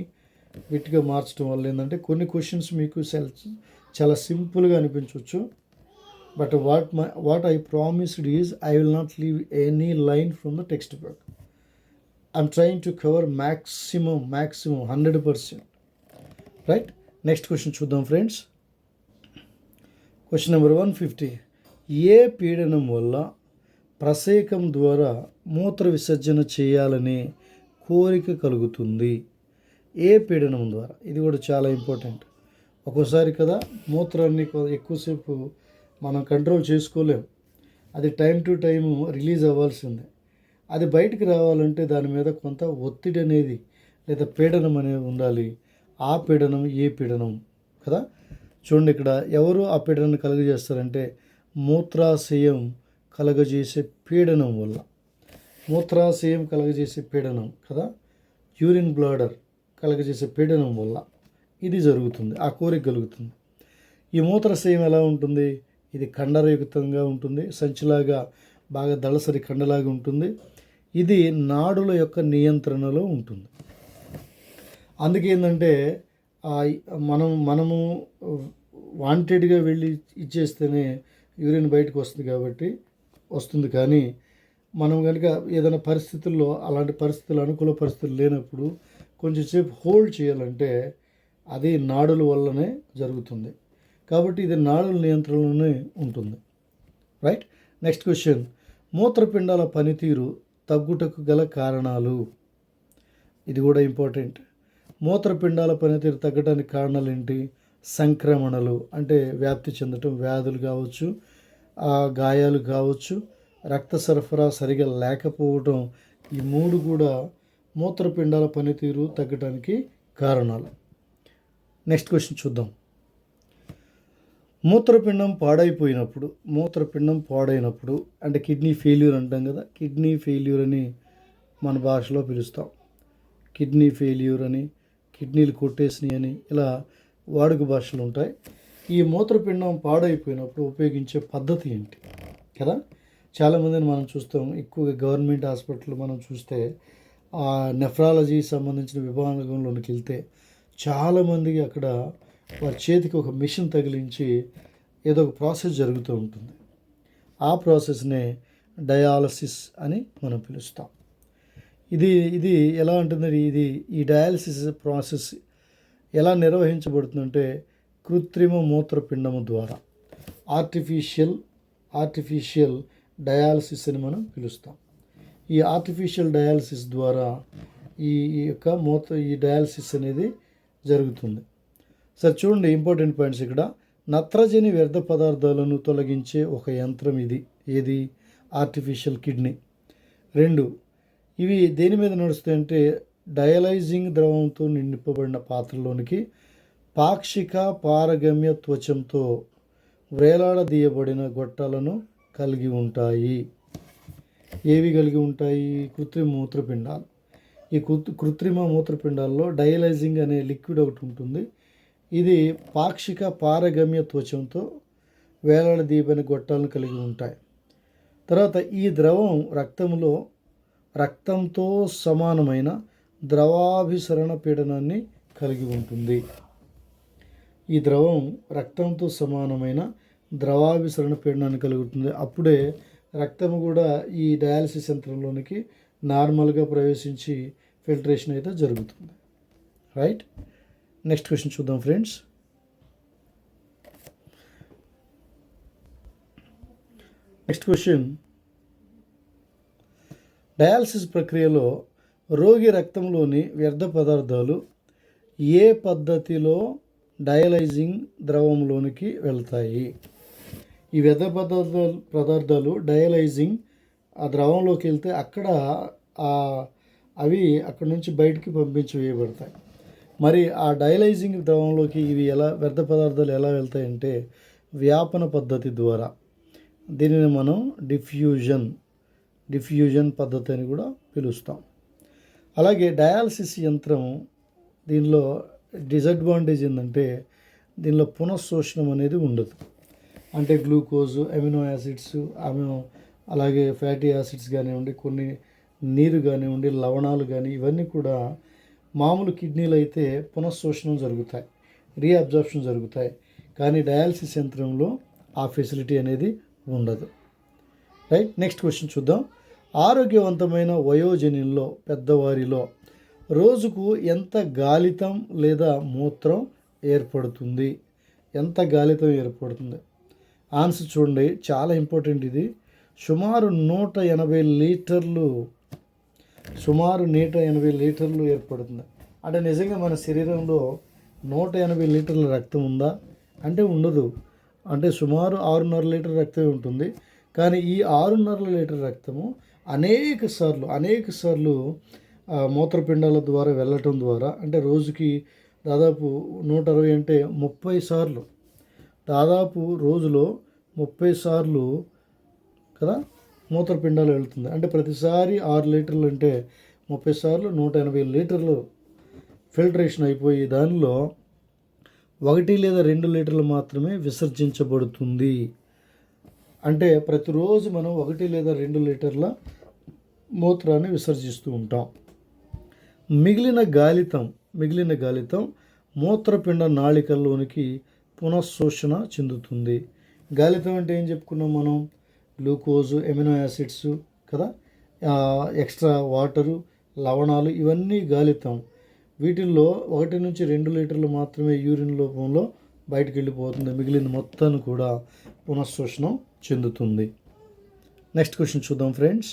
Speaker 1: వీటిగా మార్చడం వల్ల ఏంటంటే కొన్ని క్వశ్చన్స్ మీకు చాలా సింపుల్గా అనిపించవచ్చు. But what I promised is I will not leave any line from the text book. I'm trying to cover maximum 100%. Right. Next question చూద్దాం ఫ్రెండ్స్. Question number 150. ఏ పీడనం వల్ల ప్రసేకం ద్వారా మూత్ర విసర్జన చేయాలనే కోరిక కలుగుతుంది? ఏ పీడనం ద్వారా? ఇది కూడా చాలా ఇంపార్టెంట్. ఒక్కోసారి కదా మూత్రాన్ని ఎక్కువసేపు మనం కంట్రోల్ చేసుకోలేం. అది టైం టు టైము రిలీజ్ అవ్వాల్సిందే. అది బయటికి రావాలంటే దాని మీద కొంత ఒత్తిడి అనేది లేదా పీడనం అనేది ఉండాలి. ఆ పీడనం ఏ పీడనం కదా? చూడండి, ఇక్కడ ఎవరు ఆ పీడనాన్ని కలుగజేస్తారంటే మూత్రాశయం కలగజేసే పీడనం వల్ల. మూత్రాశయం కలగజేసే పీడనం కదా, యూరిన్ బ్లాడర్ కలగజేసే పీడనం వల్ల ఇది జరుగుతుంది, ఆ కోరిక కలుగుతుంది. ఈ మూత్రాశయం ఎలా ఉంటుంది? ఇది కండరయుక్తంగా ఉంటుంది, సంచిలాగా బాగా దళసరి కండలాగా ఉంటుంది. ఇది నాడుల యొక్క నియంత్రణలో ఉంటుంది. అందుకేంటంటే మనము వాంటెడ్గా వెళ్ళి ఇచ్చేస్తేనే యూరిన్ బయటకు వస్తుంది. కానీ మనం కనుక ఏదైనా పరిస్థితుల్లో అలాంటి పరిస్థితులు అనుకూల పరిస్థితులు లేనప్పుడు కొంచెం సేపు హోల్డ్ చేయాలంటే అది నాడుల వల్లనే జరుగుతుంది. కాబట్టి ఇది నాడుల నియంత్రణలోనే ఉంటుంది. రైట్. Next question. మూత్రపిండాల పనితీరు తగ్గుటకు గల కారణాలు. ఇది కూడా ఇంపార్టెంట్. మూత్రపిండాల పనితీరు తగ్గడానికి కారణాలు ఏంటి? సంక్రమణలు అంటే వ్యాప్తి చెందటం, వ్యాధులు కావచ్చు, గాయాలు కావచ్చు, రక్త సరఫరా సరిగా లేకపోవటం, ఈ మూడు కూడా మూత్రపిండాల పనితీరు తగ్గడానికి కారణాలు. నెక్స్ట్ క్వశ్చన్ చూద్దాం. మూత్రపిండం పాడైనప్పుడు అంటే కిడ్నీ ఫెయిల్యూర్ అంటాం కదా, కిడ్నీ ఫెయిల్యూర్ అని మన భాషలో పిలుస్తాం. కిడ్నీ ఫెయిల్యూర్ అని, కిడ్నీలు కొట్టేసినాయి అని ఇలా వాడుక భాషలు ఉంటాయి. ఈ మూత్రపిండం పాడైపోయినప్పుడు ఉపయోగించే పద్ధతి ఏంటి కదా? చాలామందిని మనం చూస్తాం. ఎక్కువగా గవర్నమెంట్ హాస్పిటల్ మనం చూస్తే నెఫ్రాలజీ సంబంధించిన విభాగంలోనికి వెళ్తే చాలామందికి అక్కడ వారి చేతికి ఒక మిషన్ తగిలించి ఏదో ఒక ప్రాసెస్ జరుగుతూ ఉంటుంది. ఆ ప్రాసెస్నే డయాలసిస్ అని మనం పిలుస్తాం. ఇది ఎలా ఉంటుంది? ఈ డయాలసిస్ ప్రాసెస్ ఎలా నిర్వహించబడుతుందంటే కృత్రిమ మూత్రపిండము ద్వారా ఆర్టిఫిషియల్ డయాలసిస్ అని మనం పిలుస్తాం. ఈ ఆర్టిఫిషియల్ డయాలసిస్ ద్వారా ఈ డయాలసిస్ అనేది జరుగుతుంది. సరే చూడండి, ఇంపార్టెంట్ పాయింట్స్ ఇక్కడ. నత్రజని వ్యర్థ పదార్థాలను తొలగించే ఒక యంత్రం ఇది. ఏది? Artificial kidney. 2, ఇవి దేని మీద నడుస్తాయంటే డయలైజింగ్ ద్రవంతో నింపబడిన పాత్రలోనికి పాక్షిక పారగమ్య త్వచంతో వేలాడదీయబడిన గొట్టాలను కలిగి ఉంటాయి. ఏవి కలిగి ఉంటాయి? కృత్రిమ మూత్రపిండాలు. ఈ కృత్రిమ మూత్రపిండాల్లో డయలైజింగ్ అనే లిక్విడ్ ఒకటి ఉంటుంది. ఇది పాక్షిక పారగమ్య త్వచంతో వేలాడదీయబడిన గొట్టాలను కలిగి ఉంటాయి. తర్వాత ఈ ద్రవం రక్తంతో సమానమైన ద్రవాభిసరణ పీడనాన్ని కలిగి ఉంటుంది. ఈ ద్రవం రక్తంతో సమానమైన ద్రవాభిసరణ పీడనాన్ని కలిగి ఉంటుంది. అప్పుడే రక్తము కూడా ఈ డయాలసిస్ యంత్రంలోనికి నార్మల్గా ప్రవేశించి ఫిల్టరేషన్ అయితే జరుగుతుంది. రైట్. నెక్స్ట్ క్వశ్చన్ చూద్దాం ఫ్రెండ్స్. Next question. డయాలసిస్ ప్రక్రియలో రోగి రక్తంలోని వ్యర్థ పదార్థాలు ఏ పద్ధతిలో డయలైజింగ్ ద్రవంలోనికి వెళ్తాయి? ఈ వ్యర్థ పదార్థాలు డయలైజింగ్ ఆ ద్రవంలోకి వెళ్తే అవి అక్కడ నుంచి బయటికి పంపించి వేయబడతాయి. మరి ఆ డయలైజింగ్ ద్రవంలోకి వ్యర్థ పదార్థాలు ఎలా వెళ్తాయంటే వ్యాపన పద్ధతి ద్వారా. దీనిని మనం డిఫ్యూజన్ పద్ధతి అని కూడా పిలుస్తాం. అలాగే డయాలసిస్ యంత్రం దీనిలో డిసడ్వాంటేజ్ ఏంటంటే దీనిలో పునఃశోషణం అనేది ఉండదు. అంటే గ్లూకోజు, అమినో యాసిడ్స్, అలాగే ఫ్యాటీ యాసిడ్స్ కానివ్వండి, కొన్ని నీరు కానివ్వండి, లవణాలు కానీ ఇవన్నీ కూడా మామూలు కిడ్నీలు అయితే పునఃశోషణం జరుగుతాయి, రీఅబ్జార్ప్షన్ జరుగుతాయి. కానీ డయాలసిస్ యంత్రంలో ఆ ఫెసిలిటీ అనేది ఉండదు. రైట్, నెక్స్ట్ క్వశ్చన్ చూద్దాం. ఆరోగ్యవంతమైన వయోజనుల్లో పెద్దవారిలో రోజుకు ఎంత గాలితం లేదా మూత్రం ఏర్పడుతుంది? ఎంత గాలితం ఏర్పడుతుంది? ఆన్సర్ చూడండి, చాలా ఇంపార్టెంట్ ఇది. సుమారు 180 లీటర్లు, సుమారు 180 లీటర్లు ఏర్పడుతుంది. అంటే నిజంగా మన శరీరంలో 180 లీటర్ల రక్తం ఉందా అంటే ఉండదు. అంటే సుమారు 6.5 లీటర్ రక్తమే ఉంటుంది. కానీ ఈ 6.5 లీటర్ రక్తము అనేక సార్లు మూత్రపిండాల ద్వారా వెళ్ళటం ద్వారా, అంటే రోజుకి దాదాపు 160 అంటే 30 సార్లు, దాదాపు రోజులో 30 సార్లు కదా మూత్రపిండాలు వెళ్తుంది. అంటే ప్రతిసారి 6 లీటర్లు అంటే 30 సార్లు 180 లీటర్లు ఫిల్టరేషన్ అయిపోయి దానిలో 1 లేదా 2 లీటర్లు మాత్రమే విసర్జించబడుతుంది. అంటే ప్రతిరోజు మనం 1 లేదా 2 లీటర్ల మూత్రాన్ని విసర్జిస్తూ ఉంటాం. మిగిలిన గాలితం మూత్రపిండ నాళికల్లోనికి పునఃశోషణ చెందుతుంది. గాలితం అంటే ఏం చెప్పుకున్నాం మనం? గ్లూకోజు, ఎమినో యాసిడ్స్ కదా, ఎక్స్ట్రా వాటరు, లవణాలు, ఇవన్నీ గాలితం. వీటిల్లో 1 నుంచి 2 లీటర్లు మాత్రమే యూరిన్ రూపంలో బయటకు వెళ్ళిపోతుంది. మిగిలిన మొత్తాన్ని కూడా పునఃశోషణం చెందుతుంది. నెక్స్ట్ క్వశ్చన్ చూద్దాం ఫ్రెండ్స్.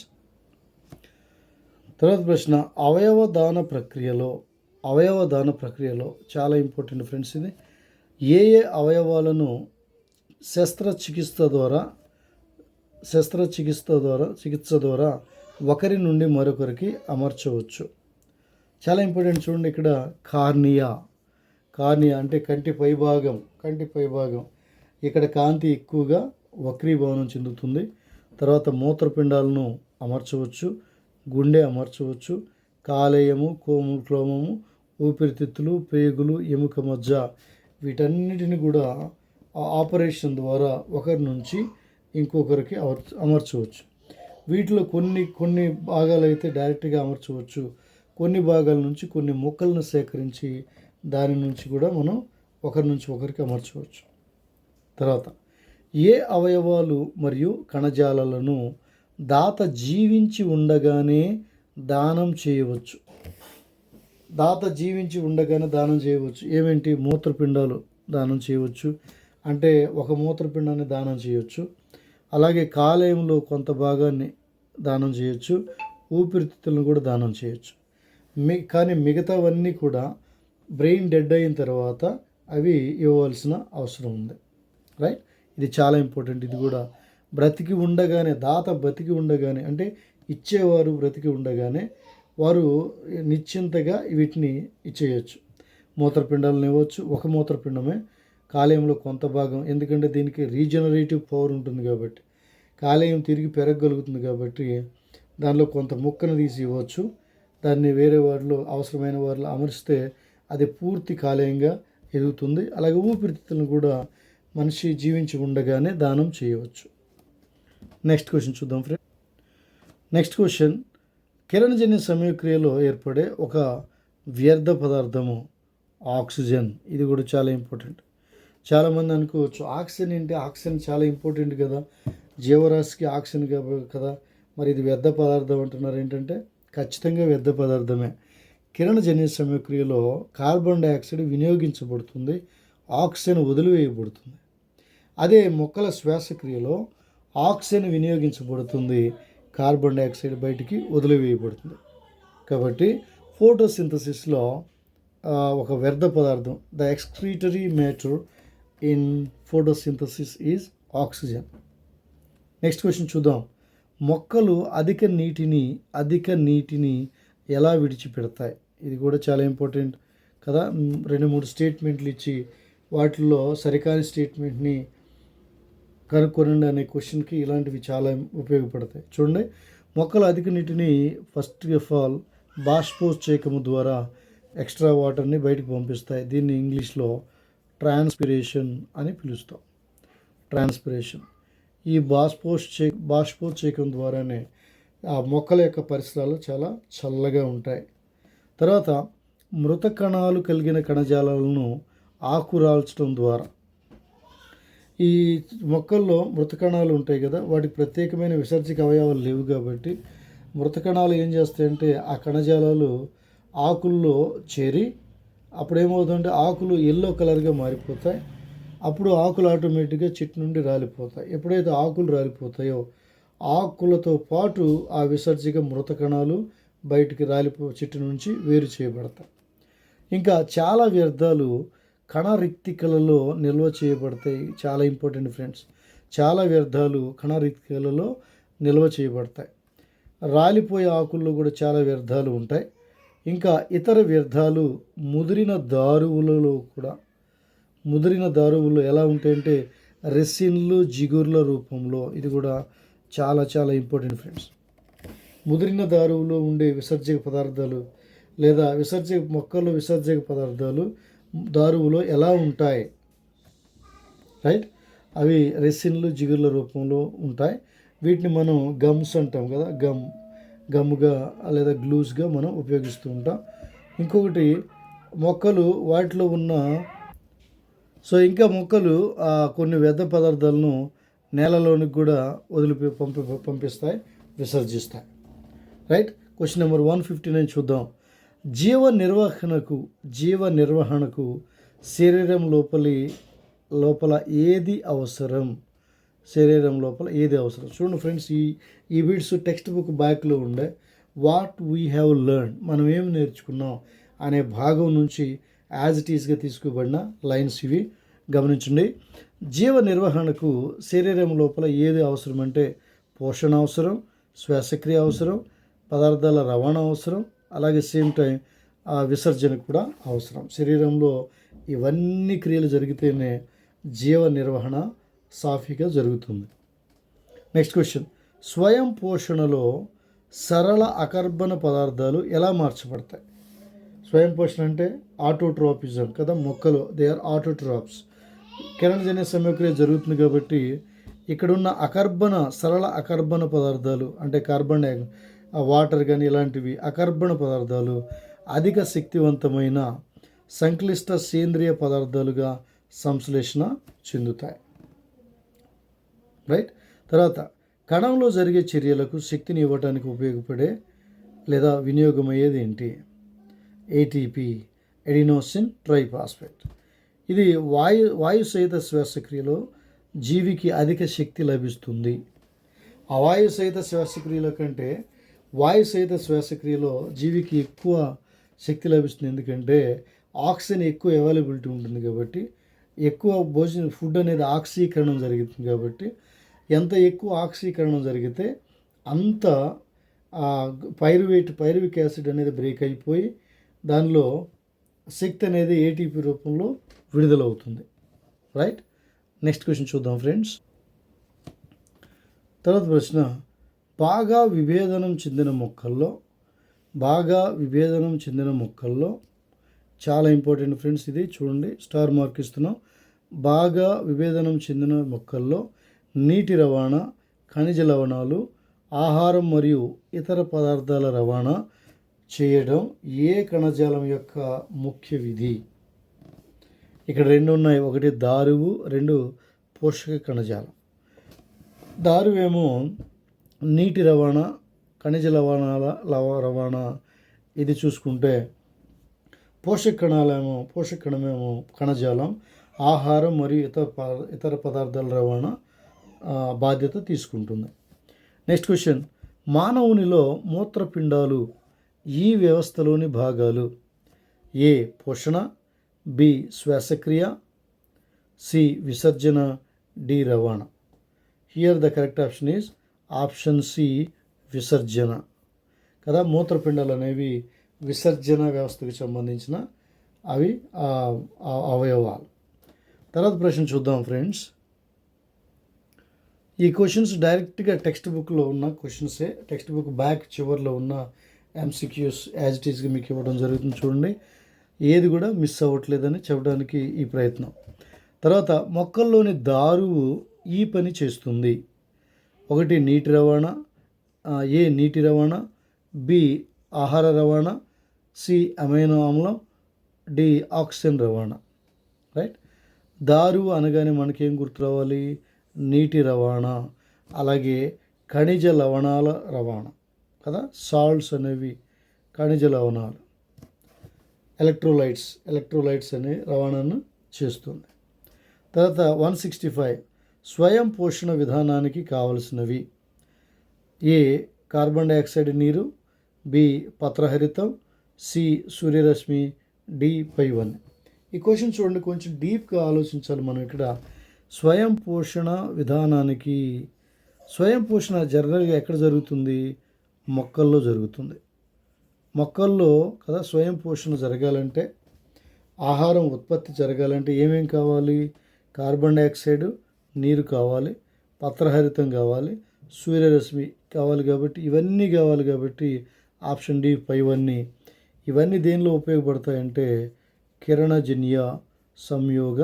Speaker 1: తర్వాత ప్రశ్న, అవయవ దాన ప్రక్రియలో చాలా ఇంపార్టెంట్ ఫ్రెండ్స్ ఇది. ఏ అవయవాలను శస్త్రచికిత్స ద్వారా ఒకరి నుండి మరొకరికి అమర్చవచ్చు? చాలా ఇంపార్టెంట్ చూడండి. ఇక్కడ కార్నియా అంటే కంటి పైభాగం, ఇక్కడ కాంతి ఎక్కువగా వక్రీభవనం చెందుతుంది. తర్వాత మూత్రపిండాలను అమర్చవచ్చు, గుండె అమర్చవచ్చు, కాలేయము, క్లోమము, ఊపిరితిత్తులు, పేగులు, ఎముక మజ్జ, వీటన్నిటిని కూడా ఆపరేషన్ ద్వారా ఒకరి నుంచి ఇంకొకరికి అమర్చవచ్చు. వీటిలో కొన్ని భాగాలు అయితే డైరెక్ట్గా అమర్చవచ్చు, కొన్ని భాగాల నుంచి కొన్ని ముక్కలను సేకరించి దాని నుంచి కూడా మనం ఒకరి నుంచి ఒకరికి అమర్చవచ్చు. తర్వాత ఏ అవయవాలు మరియు కణజాలాలను దాత జీవించి ఉండగానే దానం చేయవచ్చు? ఏమేంటి? మూత్రపిండాలు దానం చేయవచ్చు, అంటే ఒక మూత్రపిండాన్ని దానం చేయవచ్చు. అలాగే కాలేయంలో కొంత భాగాన్ని దానం చేయొచ్చు, ఊపిరితిత్తులను కూడా దానం చేయొచ్చు. కానీ మిగతావన్నీ కూడా బ్రెయిన్ డెడ్ అయిన తర్వాత అవి ఇవ్వవలసిన అవసరం ఉంది. రైట్, ఇది చాలా ఇంపార్టెంట్. ఇది కూడా దాత బ్రతికి ఉండగానే, అంటే ఇచ్చేవారు బ్రతికి ఉండగానే వారు నిశ్చింతగా వీటిని ఇచ్చేయచ్చు. మూత్రపిండాలను ఇవ్వచ్చు, ఒక మూత్రపిండమే, కాలేయంలో కొంత భాగం, ఎందుకంటే దీనికి రీజనరేటివ్ పవర్ ఉంటుంది కాబట్టి, కాలేయం తిరిగి పెరగగలుగుతుంది కాబట్టి దానిలో కొంత ముక్కను తీసి ఇవ్వచ్చు. దాన్ని వేరే వారిలో అవసరమైన వారిలో అమర్చితే అది పూర్తి కాలేయంగా ఎదుగుతుంది. అలాగే ఊపిరితిత్తులను కూడా మనిషి జీవించి ఉండగానే దానం చేయవచ్చు. నెక్స్ట్ క్వశ్చన్ చూద్దాం ఫ్రెండ్. నెక్స్ట్ క్వశ్చన్, కిరణజన్య సమయక్రియలో ఏర్పడే ఒక వ్యర్థ పదార్థము ఆక్సిజన్. ఇది కూడా చాలా ఇంపార్టెంట్. చాలామంది అనుకోవచ్చు, ఆక్సిజన్ చాలా ఇంపార్టెంట్ కదా, జీవరాశికి ఆక్సిజన్ కదా, మరి ఇది వ్యర్థ పదార్థం అంటున్నారు ఏంటంటే, ఖచ్చితంగా వ్యర్థ పదార్థమే. కిరణజన్య సమయక్రియలో కార్బన్ డైఆక్సైడ్ వినియోగించబడుతుంది, ఆక్సిజన్ వదిలివేయబడుతుంది. అదే మొక్కల శ్వాసక్రియలో ఆక్సిజన్ వినియోగించబడుతుంది, కార్బన్ డైఆక్సైడ్ బయటికి వదిలివేయబడుతుంది. కాబట్టి ఫోటోసింథసిస్లో ఒక వ్యర్థ పదార్థం, the excretory matter in photosynthesis is oxygen. Next question చూద్దాం. మొక్కలు అధిక నీటిని ఎలా విడిచిపెడతాయి? ఇది కూడా చాలా ఇంపార్టెంట్ కదా. 2-3 స్టేట్మెంట్లు ఇచ్చి వాటిల్లో సరికాని స్టేట్మెంట్ని కనుక్కొనండి అనే క్వశ్చన్కి ఇలాంటివి చాలా ఉపయోగపడతాయి. చూడండి, మొక్కలు అధిక నీటిని ఫస్ట్ ఆఫ్ ఆల్ బాష్పోత్సేకము ద్వారా ఎక్స్ట్రా వాటర్ని బయటకు పంపిస్తాయి. దీన్ని ఇంగ్లీష్లో ట్రాన్స్పిరేషన్ అని పిలుస్తాం. ఈ బాష్పోత్సేకం ద్వారానే ఆ మొక్కల యొక్క పరిసరాలు చాలా చల్లగా ఉంటాయి. తర్వాత మృత కణాలు కలిగిన కణజాలాలను ఆకురాల్చడం ద్వారా. ఈ మొక్కల్లో మృత కణాలు ఉంటాయి కదా, వాటికి ప్రత్యేకమైన విసర్జక అవయవాలు లేవు కాబట్టి మృత కణాలు ఏం చేస్తాయంటే ఆ కణజాలాలు ఆకుల్లో చేరి అప్పుడు ఏమవుతుందంటే ఆకులు ఎల్లో కలర్గా మారిపోతాయి. అప్పుడు ఆకులు ఆటోమేటిక్గా చెట్టు నుండి రాలిపోతాయి. ఎప్పుడైతే ఆకులు రాలిపోతాయో ఆకులతో పాటు ఆ విసర్జక మృత కణాలు బయటికి చెట్టు నుంచి వేరు చేయబడతాయి. ఇంకా చాలా వ్యర్థాలు కణ రిక్తికలలో నిల్వ చేయబడతాయి. చాలా ఇంపార్టెంట్ ఫ్రెండ్స్, చాలా వ్యర్థాలు కణ రిక్తికలలో నిల్వ చేయబడతాయి. రాలిపోయే ఆకుల్లో కూడా చాలా వ్యర్థాలు ఉంటాయి. ఇంకా ఇతర వ్యర్థాలు ముదిరిన దారువుల్లో ఎలా ఉంటాయంటే రెసిన్లు, జిగుర్ల రూపంలో. ఇది కూడా చాలా చాలా ఇంపార్టెంట్ ఫ్రెండ్స్. ముదిరిన దారువులో ఉండే విసర్జక పదార్థాలు లేదా మొక్కల్లో విసర్జక పదార్థాలు దారువులో ఎలా ఉంటాయి, రైట్? అవి రెసిన్లు, జిగుర్ల రూపంలో ఉంటాయి. వీటిని మనం గమ్స్ అంటాం కదా, గమ్ముగా లేదా గ్లూస్గా మనం ఉపయోగిస్తూ ఉంటాం. ఇంకొకటి మొక్కలు వాటిలో ఉన్న మొక్కలు కొన్ని వ్యర్థ పదార్థాలను నేలలోనికి కూడా పంపిస్తాయి, విసర్జిస్తాయి, రైట్? క్వశ్చన్ నెంబర్ 159 చూద్దాం. జీవ నిర్వహణకు శరీరం లోపల ఏది అవసరం? శరీరం లోపల ఏది అవసరం? చూడండి ఫ్రెండ్స్, ఈ బిట్స్ టెక్స్ట్ బుక్ బ్యాక్లో ఉండే వాట్ వీ హ్యావ్ లెర్న్, మనం ఏమి నేర్చుకున్నాం అనే భాగం నుంచి యాజ్ ఇట్ ఈస్గా తీసుకోబడిన లైన్స్ ఇవి, గమనించండి. జీవ నిర్వహణకు శరీరం లోపల ఏది అవసరం అంటే పోషణ అవసరం, శ్వాసక్రియ అవసరం, పదార్థాల రవాణా అవసరం, అలాగే సేమ్ టైం విసర్జన కూడా అవసరం. శరీరంలో ఇవన్నీ క్రియలు జరిగితేనే జీవ నిర్వహణ సాఫీగా జరుగుతుంది. నెక్స్ట్ క్వశ్చన్, స్వయం పోషణలో సరళ అకర్బన పదార్థాలు ఎలా మార్చబడతాయి? స్వయం పోషణ అంటే ఆటోట్రోపిజం కదా, మొక్కలు దే ఆర్ ఆటోట్రాప్స్. కిరణజన్య సమయక్రియ జరుగుతుంది కాబట్టి ఇక్కడున్న సరళ అకర్బన పదార్థాలు అంటే కార్బన్ వాటర్ కానీ ఇలాంటివి అకర్బన పదార్థాలు అధిక శక్తివంతమైన సంక్లిష్ట సేంద్రియ పదార్థాలుగా సంశ్లేషణ చెందుతాయి, రైట్? తర్వాత కణంలో జరిగే చర్యలకు శక్తిని ఇవ్వడానికి ఉపయోగపడే లేదా వినియోగమయ్యేది ఏంటి? ATP, adenosine triphosphate. ఇది వాయు సహిత శ్వాసక్రియలో జీవికి అధిక శక్తి లభిస్తుంది. అవాయు సహిత శ్వాసక్రియల కంటే వాయు సహిత శ్వాసక్రియలో జీవికి ఎక్కువ శక్తి లభిస్తుంది. ఎందుకంటే ఆక్సిజన్ ఎక్కువ అవైలబిలిటీ ఉంటుంది కాబట్టి, ఎక్కువ ఫుడ్ అనేది ఆక్సీకరణం జరుగుతుంది కాబట్టి ఎంత ఎక్కువ ఆక్సీకరణం జరిగితే అంత పైరువిక్ యాసిడ్ అనేది బ్రేక్ అయిపోయి దానిలో శక్తి అనేది ఏటీపీ రూపంలో విడుదలవుతుంది, రైట్? నెక్స్ట్ క్వశ్చన్ చూద్దాం ఫ్రెండ్స్. తర్వాత ప్రశ్న, బాగా విభేదనం చెందిన మొక్కల్లో చాలా ఇంపార్టెంట్ ఫ్రెండ్స్, ఇది చూడండి, స్టార్ మార్క్ ఇస్తున్నాం. బాగా విభేదనం చెందిన మొక్కల్లో నీటి రవాణా, ఖనిజ లవణాలు, ఆహారం మరియు ఇతర పదార్థాల రవాణా చేయడం ఏ కణజాలం యొక్క ముఖ్య విధి? ఇక్కడ రెండు ఉన్నాయి, ఒకటి దారువు, రెండు పోషక కణజాలం. దారువేమో నీటి రవాణా, ఖనిజ లవణాల రవాణా ఇది చూసుకుంటే, పోషక కణమేమో కణజాలం ఆహారం మరియు ఇతర పదార్థాల రవాణా బాధ్యత తీసుకుంటుంది. నెక్స్ట్ క్వశ్చన్, మానవునిలో మూత్రపిండాలు ఈ వ్యవస్థలోని భాగాలు: ఏ పోషణ, బి శ్వాసక్రియ, సి విసర్జన, డి రవాణా. Here the correct option is option C, విసర్జన కదా. మూత్రపిండాలు అనేవి విసర్జన వ్యవస్థకు సంబంధించిన అవయవాలు. తర్వాత ప్రశ్న చూద్దాం ఫ్రెండ్స్. ఈ క్వశ్చన్స్ డైరెక్ట్గా టెక్స్ట్ బుక్లో ఉన్న క్వశ్చన్సే, టెక్స్ట్ బుక్ బ్యాక్ చివరిలో ఉన్న ఎంసీక్యూస్ యాజ్ ఇట్ ఈస్గా మీకు ఇవ్వడం జరుగుతుంది. చూడండి, ఏది కూడా మిస్ అవ్వట్లేదని చెప్పడానికి ఈ ప్రయత్నం. తర్వాత మొక్కల్లోని దారువు ఈ పని చేస్తుంది: ఒకటి నీటి రవాణా, ఏ నీటి రవాణా, బి ఆహార రవాణా, సి అమైనో ఆమ్లం, డి ఆక్సిజన్ రవాణా. రైట్. దారు అనగానే మనకేం గుర్తు రావాలి? నీటి రవాణా, అలాగే ఖనిజ లవణాల రవాణా కదా. సాల్ట్స్ అనేవి ఖనిజ లవణాలు. ఎలక్ట్రోలైట్స్ అనే రవాణాను చేస్తుంది. తర్వాత 165 స్వయం పోషణ విధానానికి కావలసినవి. ఏ కార్బన్ డైఆక్సైడ్ నీరు, బి పత్రహరితం, సి సూర్యరశ్మి, డి పైవన్నీ. ఈ క్వశ్చన్ చూడండి, కొంచెం డీప్గా ఆలోచించాలి మనం ఇక్కడ. స్వయం పోషణ విధానానికి, స్వయం పోషణ జనరల్గా ఎక్కడ జరుగుతుంది? మొక్కల్లో జరుగుతుంది. మొక్కల్లో కదా స్వయం పోషణ జరగాలంటే, ఆహారం ఉత్పత్తి జరగాలంటే ఏమేం కావాలి? కార్బన్ డైఆక్సైడ్, నీరు కావాలి, పత్రహరితం కావాలి, సూర్యరశ్మి కావాలి. కాబట్టి ఇవన్నీ కావాలి. కాబట్టి ఆప్షన్ డి పైవన్నీ. ఇవన్నీ దేనిలో ఉపయోగపడతాయంటే కిరణజన్య సంయోగ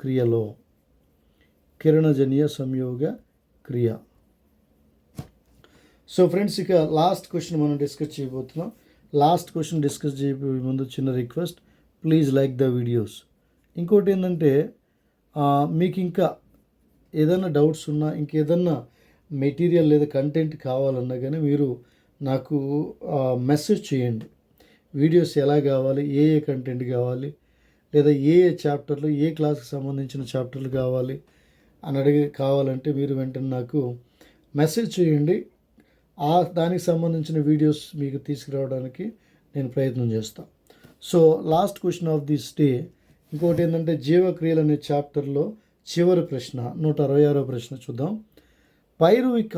Speaker 1: క్రియలో. కిరణజన్య సంయోగ క్రియ. సో ఫ్రెండ్స్, ఇక లాస్ట్ క్వశ్చన్ మనం డిస్కస్ చేయబోతున్నాం. లాస్ట్ క్వశ్చన్ డిస్కస్ చేయబోయే ముందు చిన్న request, please like the videos. ఇంకోటి ఏంటంటే, మీకు ఇంకా ఏదైనా డౌట్స్ ఉన్నా, ఇంకేదన్నా మెటీరియల్ లేదా కంటెంట్ కావాలన్నా కానీ మీరు నాకు మెసేజ్ చేయండి. వీడియోస్ ఎలా కావాలి, ఏ కంటెంట్ కావాలి, లేదా ఏ చాప్టర్లు, ఏ క్లాస్కి సంబంధించిన చాప్టర్లు కావాలి అని కావాలంటే మీరు వెంటనే నాకు మెసేజ్ చేయండి. దానికి సంబంధించిన వీడియోస్ మీకు తీసుకురావడానికి నేను ప్రయత్నం చేస్తాను. So last question of this day. ఇంకోటి ఏంటంటే, జీవక్రియలు అనే చాప్టర్లో చివరి ప్రశ్న, 166వ ప్రశ్న చూద్దాం. పైరువిక్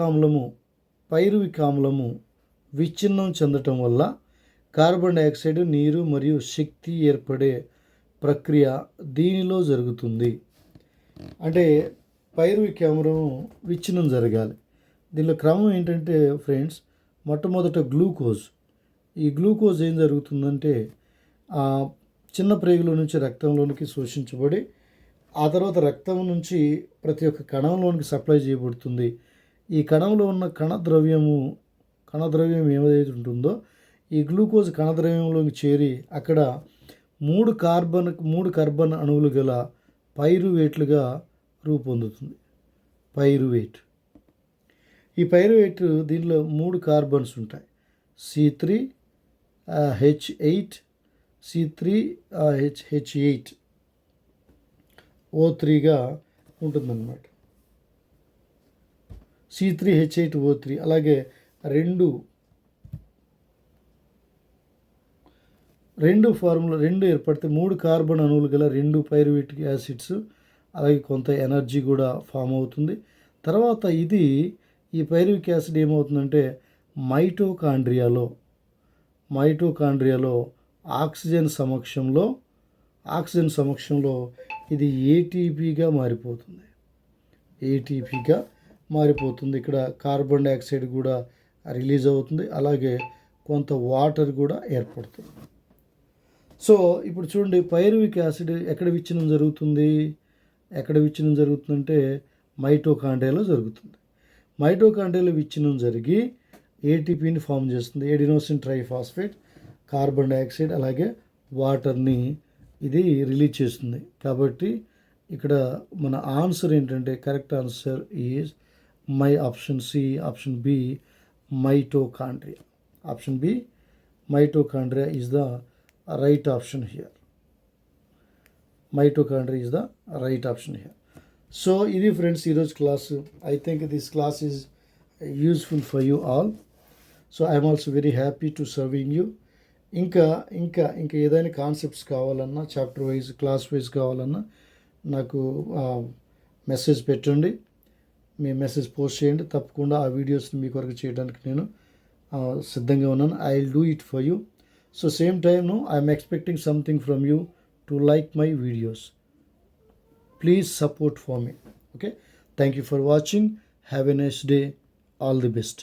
Speaker 1: ఆమ్లము విచ్ఛిన్నం చెందటం వల్ల కార్బన్ డైఆక్సైడ్, నీరు మరియు శక్తి ఏర్పడే ప్రక్రియ దీనిలో జరుగుతుంది. అంటే పైరువిక్ ఆమ్లం విచ్ఛిన్నం జరగాలి. దీనిలో క్రమం ఏంటంటే ఫ్రెండ్స్, మొట్టమొదట గ్లూకోజ్. ఈ గ్లూకోజ్ ఏం జరుగుతుందంటే చిన్న ప్రేగుల నుంచి రక్తంలోనికి శోషించబడి, ఆ తర్వాత రక్తం నుంచి ప్రతి ఒక్క కణంలోనికి సప్లై చేయబడుతుంది. ఈ కణంలో ఉన్న కణద్రవ్యం ఏదైతే ఉంటుందో, ఈ గ్లూకోజ్ కణద్రవ్యంలోకి చేరి అక్కడ మూడు కార్బన్ అణువులు గల పైరువేట్లుగా రూపొందుతుంది. పైరువేట్. ఈ పైరువేట్ దీనిలో 3 కార్బన్స్ ఉంటాయి. C3H8, C3H8 O3గా ఉంటుందన్నమాట. C3H8O3. అలాగే రెండు ఏర్పడితే 3 కార్బన్ అణువులు గల 2 పైరువేటిక్ యాసిడ్స్, అలాగే కొంత ఎనర్జీ కూడా ఫామ్ అవుతుంది. తర్వాత ఈ పైరువిక్ యాసిడ్ ఏమవుతుందంటే మైటోకాండ్రియాలో ఆక్సిజన్ సమక్షంలో ఇది ఏటీపీగా మారిపోతుంది. ఇక్కడ కార్బన్ డైఆక్సైడ్ కూడా రిలీజ్ అవుతుంది, అలాగే కొంత వాటర్ కూడా ఏర్పడుతుంది. సో ఇప్పుడు చూడండి, పైరువిక్ యాసిడ్ ఎక్కడ విచ్ఛిన్నం జరుగుతుందంటే మైటోకాండ్రియాలో జరుగుతుంది. మైటోకాండ్రియాలో విచ్ఛిన్నం జరిగి ఏటీపీని ఫామ్ చేస్తుంది. ఎడినోసిన్ ట్రైఫాస్ఫేట్, కార్బన్ డైఆక్సైడ్ అలాగే వాటర్ని ఇది రిలీజ్ చేస్తుంది. కాబట్టి ఇక్కడ మన ఆన్సర్ ఏంటంటే, correct answer is option C, option B mitochondria. Option B mitochondria is the right option here. Mitochondria is the right option here. So ఇది ఫ్రెండ్స్ ఈరోజు class. I think this class is useful for you all. So I'm also very happy to serving you. ఇంకా ఏదైనా కాన్సెప్ట్స్ కావాలన్నా, చాప్టర్ వైజ్, క్లాస్ వైజ్ కావాలన్నా నాకు మెసేజ్ పెట్టండి. మీ మెసేజ్ పోస్ట్ చేయండి. తప్పకుండా ఆ వీడియోస్ని మీ కొరకు చేయడానికి నేను సిద్ధంగా ఉన్నాను. I will do it for you. So same time I'm expecting something from you to like my videos. Please support for me. Okay. Thank you for watching. Have a nice day. All the best.